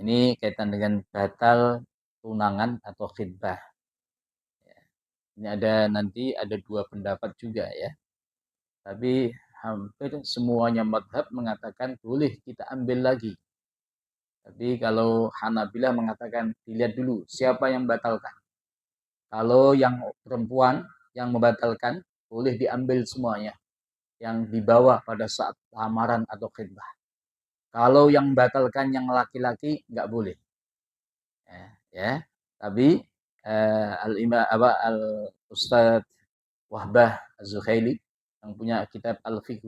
Ini kaitan dengan batal tunangan atau khitbah. Ini nanti ada 2 pendapat juga ya. Tapi hampir semuanya mazhab mengatakan boleh kita ambil lagi. Tapi kalau Hanabilah mengatakan dilihat dulu siapa yang batalkan. Kalau yang perempuan yang membatalkan boleh diambil semuanya yang dibawa pada saat lamaran atau khitbah. Kalau yang membatalkan yang laki-laki nggak boleh. Ya. Tapi al-Imam al-Ustadz Wahbah Az-Zuhaili yang punya kitab Al-Fiqh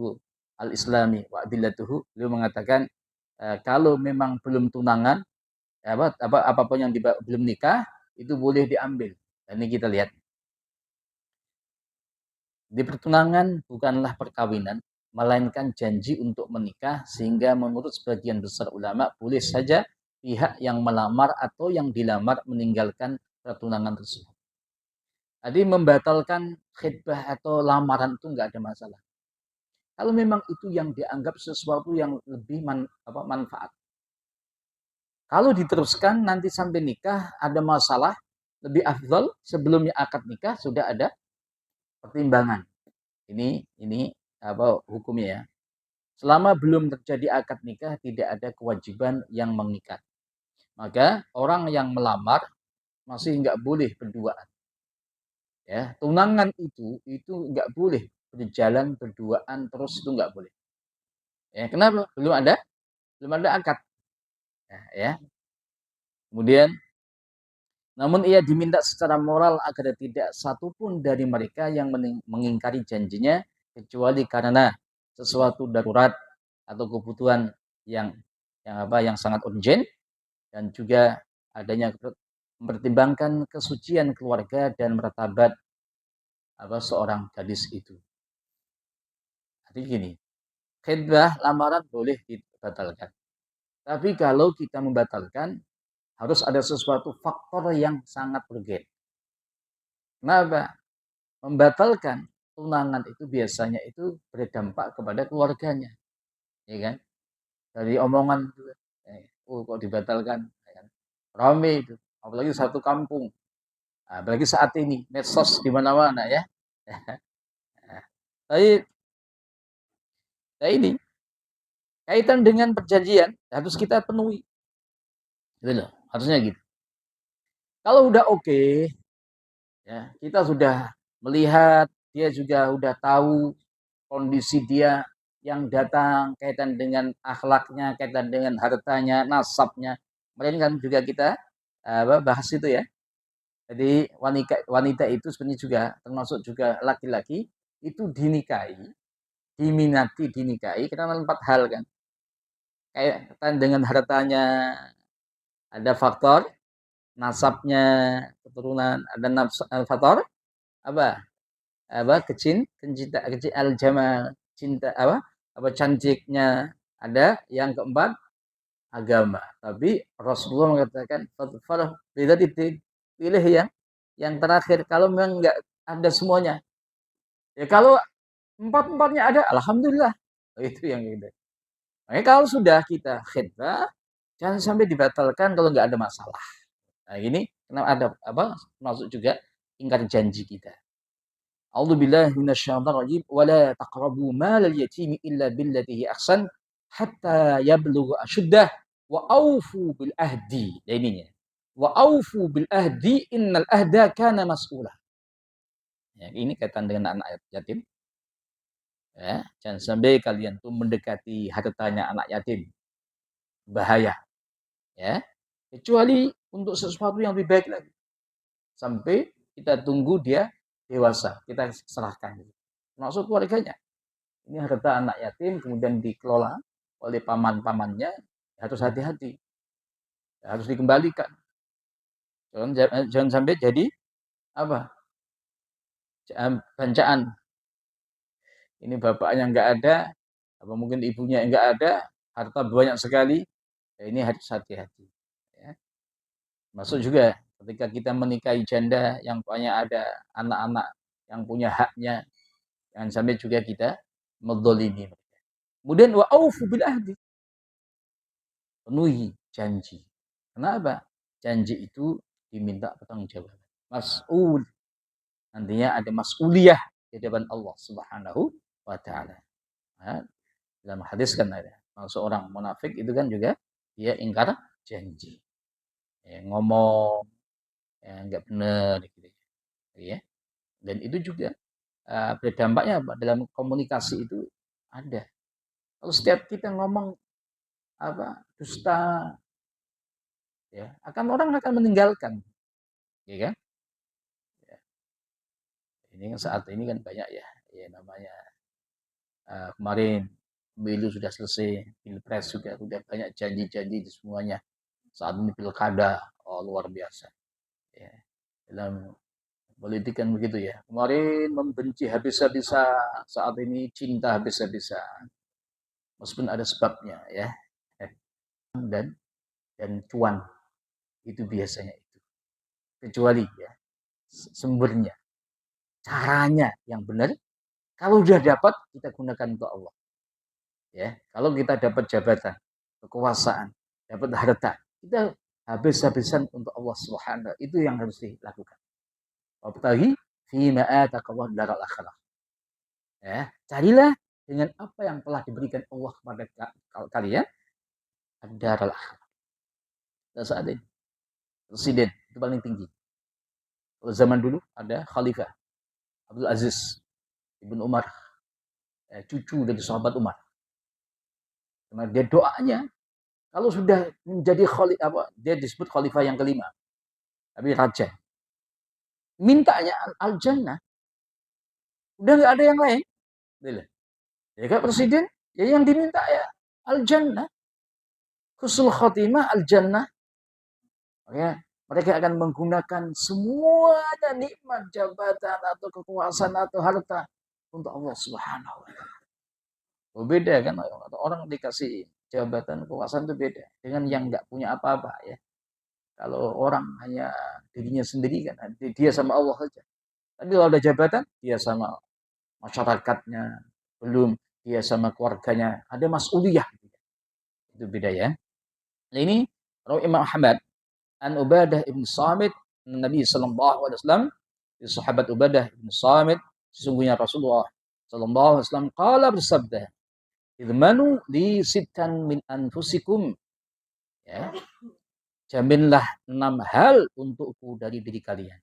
Al-Islami wa Adillatuhu, beliau mengatakan kalau memang belum tunangan apapun yang belum nikah itu boleh diambil. Dan ini kita lihat di pertunangan bukanlah perkawinan, melainkan janji untuk menikah, sehingga menurut sebagian besar ulama boleh saja pihak yang melamar atau yang dilamar meninggalkan pertunangan tersebut. Jadi membatalkan khitbah atau lamaran itu nggak ada masalah. Kalau memang itu yang dianggap sesuatu yang lebih manfaat. Kalau diteruskan nanti sampai nikah ada masalah, lebih afdal sebelumnya akad nikah sudah ada pertimbangan. Ini hukumnya ya. Selama belum terjadi akad nikah tidak ada kewajiban yang mengikat. Maka orang yang melamar masih nggak boleh berduaan. Ya, tunangan itu nggak boleh berjalan berduaan terus, itu nggak boleh. Ya, kenapa? Belum ada akad. Ya. Kemudian namun ia diminta secara moral agar tidak satupun dari mereka yang mengingkari janjinya kecuali karena sesuatu darurat atau kebutuhan yang sangat urgent, dan juga adanya mempertimbangkan kesucian keluarga dan martabat seorang gadis itu. Jadi gini, khitbah lamaran boleh dibatalkan. Tapi kalau kita membatalkan harus ada sesuatu faktor yang sangat urgen. Kenapa? Membatalkan tunangan itu biasanya itu berdampak kepada keluarganya, ya kan? Dari omongan kok dibatalkan, ya kan? Rame itu, apalagi satu kampung. Nah, apalagi saat ini medsos di mana-mana ya. Tapi ini kaitan dengan perjanjian harus kita penuhi, gitu loh, harusnya gitu. Kalau udah oke, ya kita sudah melihat dia juga udah tahu kondisi dia yang datang, kaitan dengan akhlaknya, kaitan dengan hartanya, nasabnya. Kemarin kan juga kita bahas itu ya. Jadi wanita itu sebenarnya juga termasuk juga laki-laki itu dinikahi, diminati dinikahi karena 4 hal kan. Kaitan dengan hartanya, ada faktor nasabnya, keturunan, ada faktor al-jamal, cinta cantiknya, ada yang keempat agama. Tapi Rasulullah mengatakan pilih yang terakhir. Kalau memang enggak ada semuanya, ya kalau empat-empatnya ada, alhamdulillah. Itu yang gitu. Makanya kalau sudah kita khitbah, jangan sampai dibatalkan kalau enggak ada masalah. Nah, ini kenapa ada masuk juga ingkar janji kita. A'udzubillahi minasyaitonir rajim wa la taqrabu malal yatimi illa billati hi ahsan hatta yablugha asyuddah wa aufu bil ahdi. Ya ininya. Wa aufu bil ahdi innal ahda kana mas'ula. Ya, ini kaitan dengan anak yatim. Ya, jangan sampai kalian tuh mendekati hartanya anak yatim. Bahaya. Ya. Kecuali untuk sesuatu yang lebih baik lagi. Sampai kita tunggu dia dewasa, kita serahkan. Maksud keluarganya. Ini harta anak yatim kemudian dikelola oleh paman-pamannya, harus hati-hati. Harus dikembalikan. Jangan sampai jadi bancaan. Ini bapaknya enggak ada, mungkin ibunya enggak ada, harta banyak sekali. Ya, ini harus hati-hati. Ya. Masuk juga ketika kita menikahi janda yang banyak ada anak-anak yang punya haknya, jangan sampai juga kita medzalimi. Kemudian wa aufu bil ahdi. Penuhi janji. Kenapa? Janji itu diminta pertanggungjawaban. Mas'ul. Nantinya ada mas'uliyah di depan Allah Subhanahu wa taala. Nah, dalam hadis kan ada. Seorang munafik itu kan juga dia ingkar janji. Ya, ngomong ya enggak benar gitu ya. Dan itu juga berdampaknya apa? Dalam komunikasi itu ada. Kalau setiap kita ngomong dusta ya, orang akan meninggalkan. Ya kan? Ya. Ini kan saat ini kan banyak ya, namanya kemarin pemilu sudah selesai, pilpres juga sudah banyak janji-janji di semuanya. Saat ini pilkada, luar biasa. Ya. Dalam politik kan begitu ya. Kemarin membenci habis-habisan, saat ini cinta habis-habisan. Meskipun ada sebabnya ya. Dan cuan itu biasanya itu. Kecuali ya sumbernya, caranya yang benar. Kalau sudah dapat kita gunakan untuk Allah. Ya, kalau kita dapat jabatan, kekuasaan, dapat harta, kita habis-habisan untuk Allah Subhanahu. Itu yang harus dilakukan. Wabtaghi fima ataka Allah daral akhirah. Ya, carilah dengan apa yang telah diberikan Allah kepada kalian daral akhirah. Dan saat ini presiden itu paling tinggi. Kalau zaman dulu ada Khalifah Abdul Aziz Ibn Umar, cucu dari sahabat Umar. Karena dia doanya kalau sudah menjadi khalifah, dia disebut khalifah yang kelima, tapi raja. Mintanya al-jannah. Udah nggak ada yang lain. Ya kan presiden, ya yang diminta ya al-jannah. Husnul khatimah al-jannah. Ya, mereka akan menggunakan semuanya nikmat jabatan atau kekuasaan atau harta untuk Allah Subhanahu wa taala. Beda kan orang dikasih jabatan kekuasaan itu beda dengan yang nggak punya apa-apa ya. Kalau orang hanya dirinya sendiri kan dia sama Allah saja. Tapi kalau ada jabatan dia sama masyarakatnya, belum dia sama keluarganya, ada mas'uliyah. Itu beda ya. Nah ini Imam Ahmad an Ubadah ibn Samit Nabi sallallahu alaihi wasallam, sahabat Ubadah ibn Samit, sesungguhnya Rasulullah sallallahu alaihi wasallam qala bersabda, "Idmanu li sittan min anfusikum." Ya. Jaminlah 6 hal untukku dari diri kalian.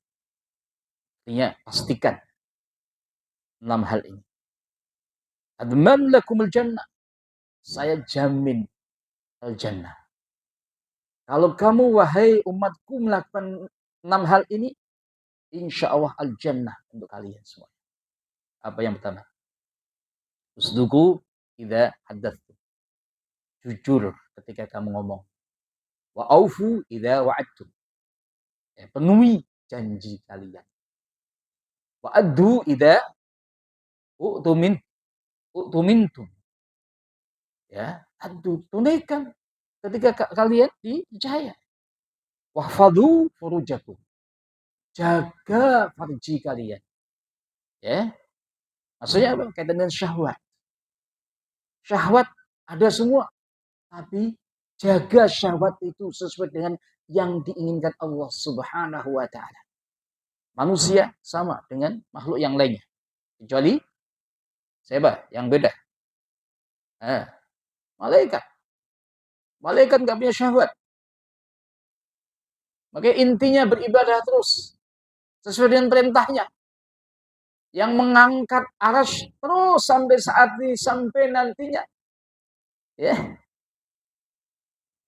Artinya pastikan 6 hal ini. Adman lakumul jannah. Saya jamin al-jannah. Kalau kamu wahai umatku melakukan 6 hal ini, insya Allah al-jannah untuk kalian semua. Apa yang pertama? Usduku idza haddatsu. Jujur ketika kamu ngomong. Wa aufu idza wa'adtum. Ya, penuhi janji kalian. Wa addu idza u'tumintum. Ya, addu, tunaikan ketika kalian dipercaya. Wahfadhu furujakum. Jaga farji kalian. Ya. Maksudnya apa? Kaitan dengan syahwat. Syahwat ada semua, tapi jaga syahwat itu sesuai dengan yang diinginkan Allah Subhanahu wa taala. Manusia sama dengan makhluk yang lainnya. Kecuali siapa? Yang beda. Malaikat. Malaikat enggak punya syahwat. Maka intinya beribadah terus sesuai dengan perintahnya. Yang mengangkat arasy terus sampai saat ini, sampai nantinya. Ya.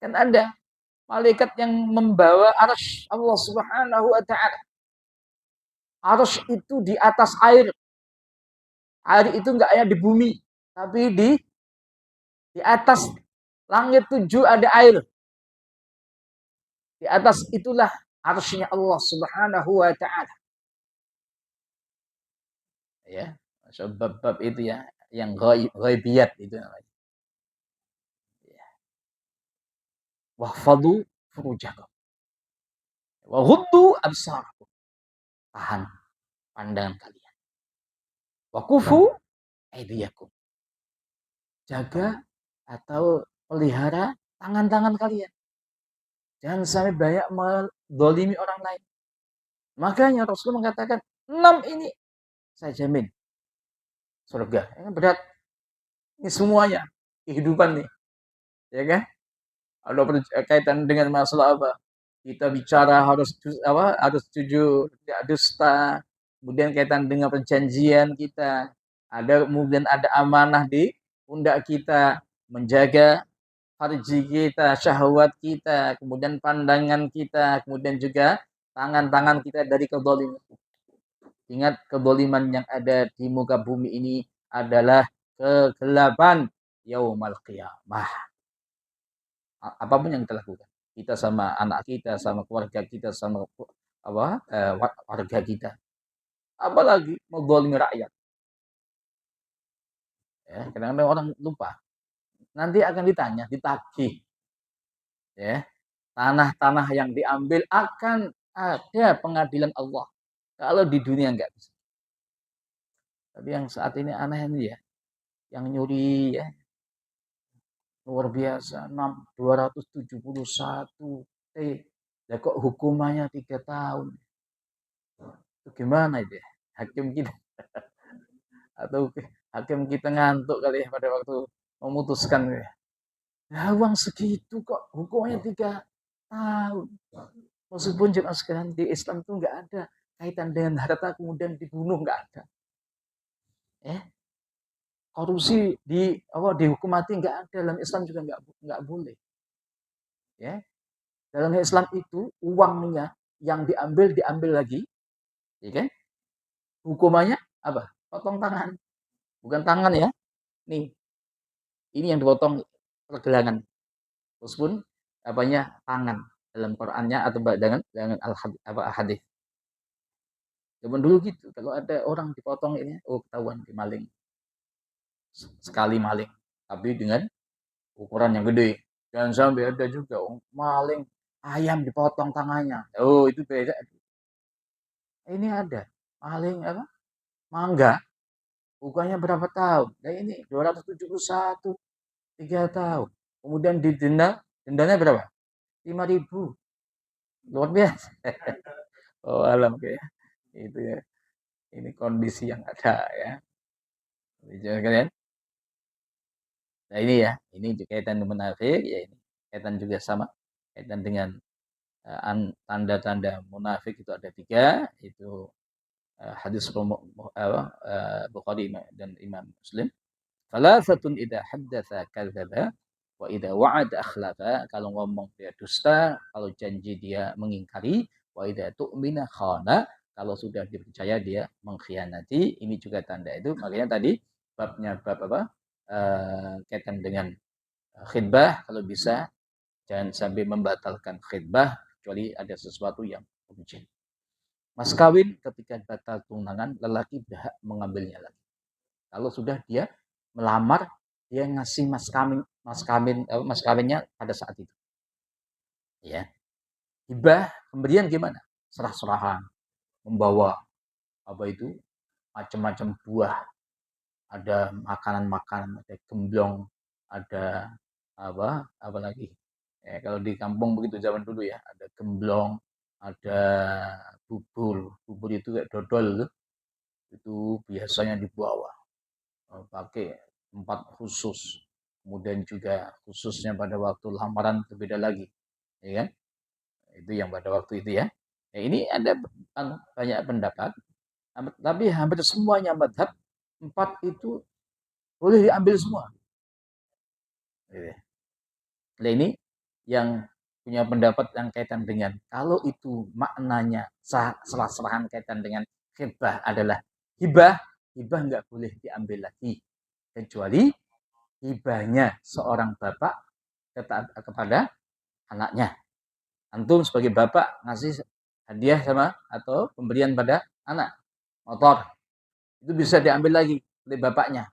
Kan ada malaikat yang membawa arasy Allah Subhanahu wa taala. Arasy itu di atas air. Air itu enggak hanya di bumi, tapi di atas langit 7 ada air. Di atas itulah arsy-Nya Allah Subhanahu wa taala. Ya, bab-bab itu ya, yang ghaibiyat itu namanya. Ya. Wahfadhu furujakum. Wa ghuddu absarakum. Tahan pandangan kalian. Wa kufu aydiyakum. Jaga atau pelihara tangan-tangan kalian. Jangan sampai banyak mendolimi orang lain. Makanya Rasul mengatakan 6 ini saya jamin surga. Ini berat. Ini semuanya kehidupan nih, ya kan? Ada kaitan dengan masalah apa? Kita bicara harus jujur, tidak dusta. Kemudian kaitan dengan perjanjian kita. Kemudian ada amanah di pundak kita, menjaga farji kita, syahwat kita, kemudian pandangan kita, kemudian juga tangan-tangan kita dari kezaliman. Ingat kezaliman yang ada di muka bumi ini adalah kegelapan yaumal qiyamah. Apapun yang kita lakukan, kita sama anak kita, sama keluarga kita, sama warga kita, apalagi menzalimi rakyat. Ya, kadang-kadang orang lupa. Nanti akan ditagih. Ya, tanah-tanah yang diambil akan ada pengadilan Allah. Kalau di dunia enggak bisa. Tapi yang saat ini aneh ini ya, yang nyuri ya, luar biasa 271 ya kok hukumannya 3 tahun. Itu gimana itu ya? Hakim kita atau hakim kita ngantuk kali ya pada waktu memutuskan ya. Ya uang segitu kok hukumannya 3 tahun. Meskipun jemaah sekalian di Islam itu enggak ada kaitan dengan harta kemudian dibunuh, enggak ada. Ya. Korupsi dihukum mati enggak ada, dalam Islam juga enggak boleh. Ya. Dalam Islam itu uangnya yang diambil lagi, ya kan? Hukumannya apa? Potong tangan. Bukan tangan ya. Nih. Ini yang dipotong pergelangan. Meskipun tangan dalam Qur'annya atau dengan al-hadis. Zaman dulu gitu, kalau ada orang dipotong ini, ketahuan maling. Sekali maling, tapi dengan ukuran yang gede. Jangan sampai ada juga maling ayam dipotong tangannya. Oh, itu beda. Ini ada maling mangga. Bukannya berapa tahun? Nah ini 271 3 tahun. Kemudian dendanya berapa? 5.000. Luar biasa. Oh, alam kayak itu ya. Ini kondisi yang ada ya. Kalian. Nah ini ya, ini kaitan dengan munafik ya ini. Kaitan juga sama kaitan dengan tanda-tanda munafik itu ada 3, itu hadis Bukhari dan Imam Muslim. Salasatun idza haddatsa kadzdzaba wa idza wa'ada akhlafa. Kalau ngomong dia dusta, kalau janji dia mengingkari, wa idza tu'mina khana. Kalau sudah dipercaya dia mengkhianati. Ini juga tanda itu. Makanya tadi bab kaitan dengan khidbah, kalau bisa jangan sampai membatalkan khidbah kecuali ada sesuatu yang urgent. Mas kawin ketika batal tunangan, lelaki berhak mengambilnya lagi. Kalau sudah dia melamar, dia ngasih mas kawinnya pada saat itu. Ya. Hibah pemberian gimana? Serah-serahan, membawa macam-macam buah, ada makanan-makanan, ada gemblong, ada apa lagi? Kalau di kampung begitu zaman dulu ya, ada gemblong, ada bubur itu kayak dodol itu biasanya dibawa pakai tempat khusus. Kemudian juga khususnya pada waktu lamaran berbeda lagi, ya kan? Itu yang pada waktu itu ya. Ini ada banyak pendapat, tapi hampir semuanya madhab 4 itu boleh diambil semua. Nah ini yang punya pendapat yang kaitan dengan kalau itu maknanya serah-serahan kaitan dengan hibah adalah hibah nggak boleh diambil lagi kecuali hibahnya seorang bapak kepada anaknya. Antum sebagai bapak ngasih hadiah atau pemberian pada anak motor, itu bisa diambil lagi oleh bapaknya,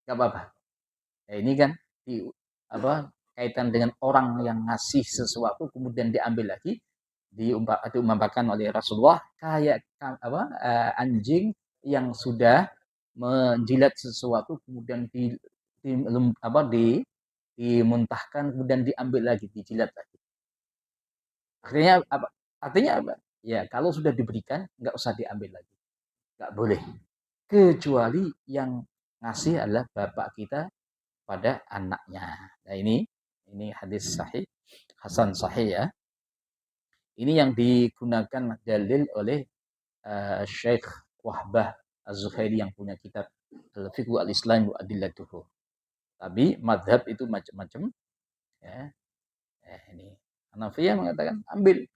nggak apa-apa. Ya, ini kan kaitan dengan orang yang ngasih sesuatu kemudian diambil lagi, diumpamakan oleh Rasulullah kayak anjing yang sudah menjilat sesuatu kemudian dimuntahkan kemudian diambil lagi, dijilat lagi. Akhirnya apa? Artinya apa? Ya, kalau sudah diberikan, nggak usah diambil lagi. Nggak boleh. Kecuali yang ngasih adalah bapak kita pada anaknya. Nah ini hadis sahih, Hasan sahih ya. Ini yang digunakan dalil oleh Syekh Wahbah Az-Zuhairi yang punya kitab Al-Fiqh al-Islam wa Adillatuhu. Tapi madhab itu macam-macam. Ya. Ini Hanafiyah mengatakan ambil.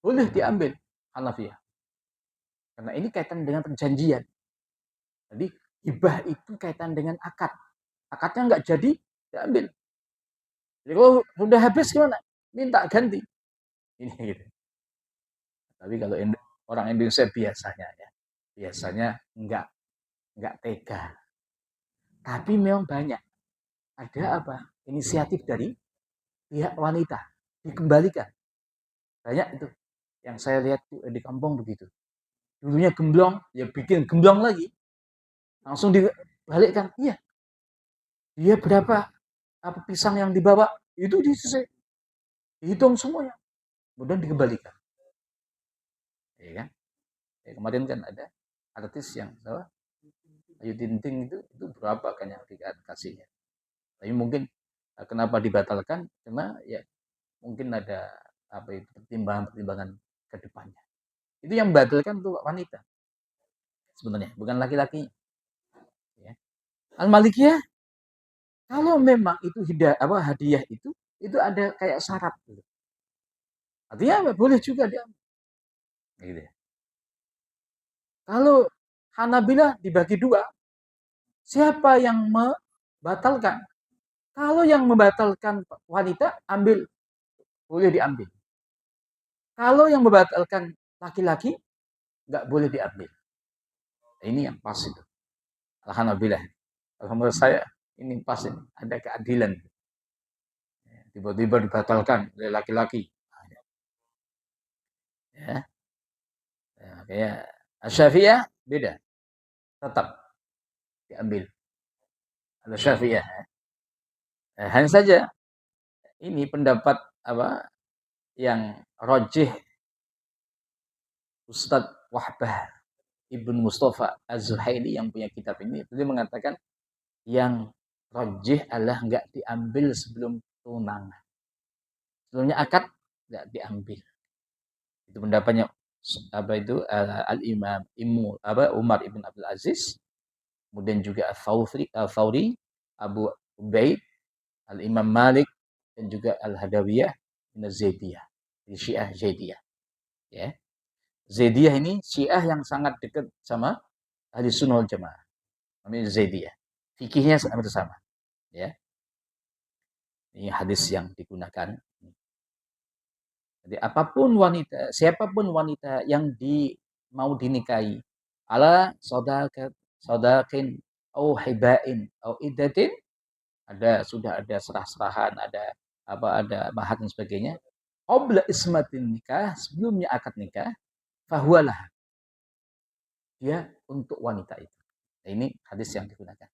Boleh diambil Hanafiyah. Karena ini kaitan dengan perjanjian. Jadi hibah itu kaitan dengan akad. Akadnya nggak jadi, diambil. Jadi kalau sudah habis gimana? Minta ganti. Ini gitu. Tapi kalau orang Indonesia biasanya nggak tega. Tapi memang banyak. Ada apa? Inisiatif dari pihak wanita dikembalikan. Banyak itu yang saya lihat di kampung begitu. Dulunya gemblong, ya bikin gemblong lagi. Langsung dibalikkan. Iya. Dia berapa apa pisang yang dibawa itu dihitung semuanya. Kemudian dikembalikan. Ya kan? Ya, kemarin kan ada artis yang Ayu Ting Ting itu berapa kan yang dikasihnya. Tapi mungkin kenapa dibatalkan? Karena ya mungkin ada apa itu pertimbangan ke depannya. Itu yang membatalkan tuh wanita sebenarnya, bukan laki-laki. Ya. Al-Malikiyah kalau memang itu hadiah itu ada kayak syarat gitu. Artinya apa? Boleh juga dia. Gitu. Kalau Hanabilah dibagi dua, siapa yang membatalkan? Kalau yang membatalkan wanita, ambil, boleh diambil. Kalau yang membatalkan laki-laki, nggak boleh diambil. Ini yang pas itu. Alhamdulillah. Menurut saya ini pas ini. Ada keadilan. Tiba-tiba dibatalkan oleh laki-laki. Ya. Kayak Syafi'iyah beda. Tetap diambil. Ada Syafi'iyah. Hanya saja ini pendapat apa yang rojih Ustadz Wahbah Ibn Mustafa Az-Zuhaili yang punya kitab ini, beliau mengatakan yang rojih adalah nggak diambil sebelum tunangan. Sebelumnya akad nggak diambil. Itu pendapatnya Al-Imam Umar Ibn Abdul Aziz, kemudian juga Al-Thawri, Abu Ubaid, Al-Imam Malik, dan juga Al-Hadawiyah, Zaidiyah, Syiah Zaidiyah. Ya. Zaidiyah ini Syiah yang sangat dekat sama Ahli Sunnah wal Jamaah. Namanya Zaidiyah. Fikihnya hampir sama. Ya. Ini hadis yang digunakan. Jadi siapapun wanita yang mau dinikahi, ala sodakin au hibain au iddatin, sudah ada serah-serahan, ada mahar dan sebagainya. Qabla ismatin nikah, sebelumnya akad nikah, fahuwalah, dia untuk wanita itu. Nah, ini hadis yang digunakan.